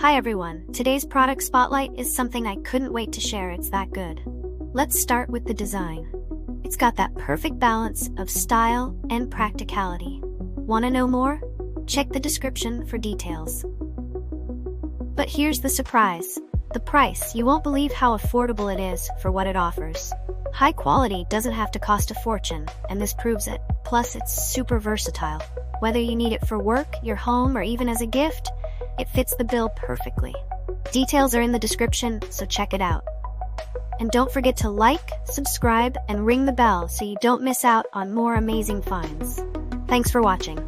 Hi everyone, today's product spotlight is something I couldn't wait to share, it's that good. Let's start with the design. It's got that perfect balance of style and practicality. Wanna know more? Check the description for details. But here's the surprise. The price. You won't believe how affordable it is for what it offers. High quality doesn't have to cost a fortune, and this proves it. Plus, it's super versatile. Whether you need it for work, your home, or even as a gift, it fits the bill perfectly. Details are in the description, so check it out. And don't forget to like, subscribe, and ring the bell so you don't miss out on more amazing finds. Thanks for watching.